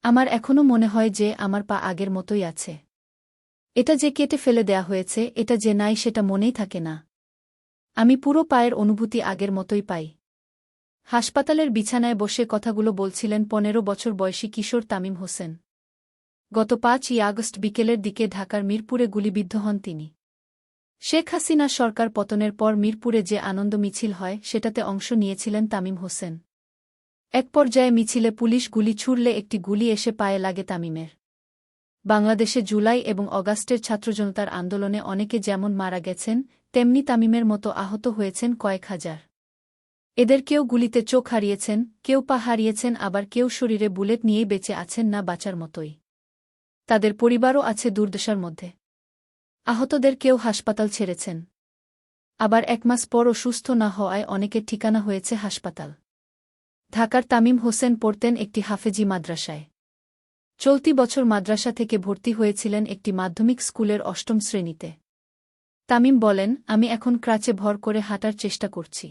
আমার এখনো মনে হয় যে আমার পা আগের মতোই আছে। এটা যে কেটে ফেলে দেয়া হয়েছে, এটা যে নাই সেটা মনেই থাকে না। আমি পুরো পায়ের অনুভূতি আগের মতোই পাই। হাসপাতালের বিছানায় বসে কথাগুলো বলছিলেন ১৫ বছর বয়সী কিশোর তামিম হোসেন। গত ৫ই আগস্ট বিকেলের দিকে ঢাকার মিরপুরে গুলিবিদ্ধ হন তিনি। শেখ হাসিনা সরকার পতনের পর মিরপুরে যে আনন্দ মিছিল হয় সেটাতে অংশ নিয়েছিলেন তামিম হোসেন। এক পর্যায়ে মিছিলে পুলিশ গুলি ছুড়লে একটি গুলি এসে পায়ে লাগে তামিমের। বাংলাদেশে জুলাই এবং অগাস্টের ছাত্রজনতার আন্দোলনে অনেকে যেমন মারা গেছেন, তেমনি তামিমের মতো আহত হয়েছেন কয়েক হাজার। এদের কেউ গুলিতে চোখ হারিয়েছেন, কেউ পা হারিয়েছেন, আবার কেউ শরীরে বুলেট নিয়েই বেঁচে আছেন না বাঁচার মতোই। তাদের পরিবারও আছে দুর্দশার মধ্যে। আহতদের কেউ হাসপাতাল ছেড়েছেন। আবার ১ মাস পরও সুস্থ না হওয়ায় অনেকের ঠিকানা হয়েছে হাসপাতাল। ঢাকার তামিম হোসেন পড়তেন একটি হাফেজি মাদ্রাসায়। চলতি বছর মাদ্রাসা থেকে ভর্তি হয়েছিলেন একটি মাধ্যমিক স্কুলের ৮ম শ্রেণীতে। তামিম বলেন, আমি এখন ক্রাচে ভর করে হাঁটার চেষ্টা করছি।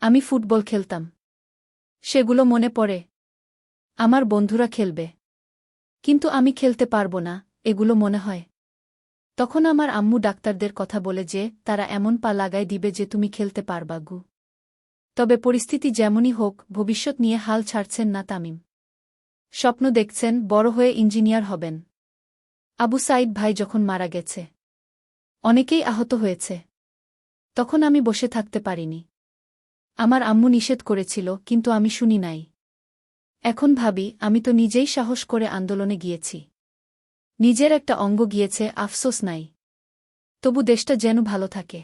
আমি ফুটবল খেলতাম। সেগুলো মনে পড়ে। আমার বন্ধুরা খেলবে। কিন্তু আমি খেলতে পারব না, এগুলো মনে হয়। তখন আমার আম্মু ডাক্তারদের কথা বলে যে তারা এমন পা লাগায় দিবে যে তুমি খেলতে পারবা গু। তবে পরিস্থিতি যেমনই হোক, ভবিষ্যৎ নিয়ে হাল ছাড়ছেন না তামিম। স্বপ্ন দেখছেন বড় হয়ে ইঞ্জিনিয়ার হবেন। আবু সাইদ ভাই যখন মারা গেছে, অনেকেই আহত হয়েছে। তখন আমি বসে থাকতে পারিনি। আমার আম্মু নিষেধ করেছিল, কিন্তু আমি শুনি নাই। এখন ভাবি, আমি তো নিজেই সাহস করে আন্দোলনে গিয়েছি। নিজের একটা অঙ্গ গিয়েছে, আফসোস নাই। তবু দেশটা যেন ভালো থাকে।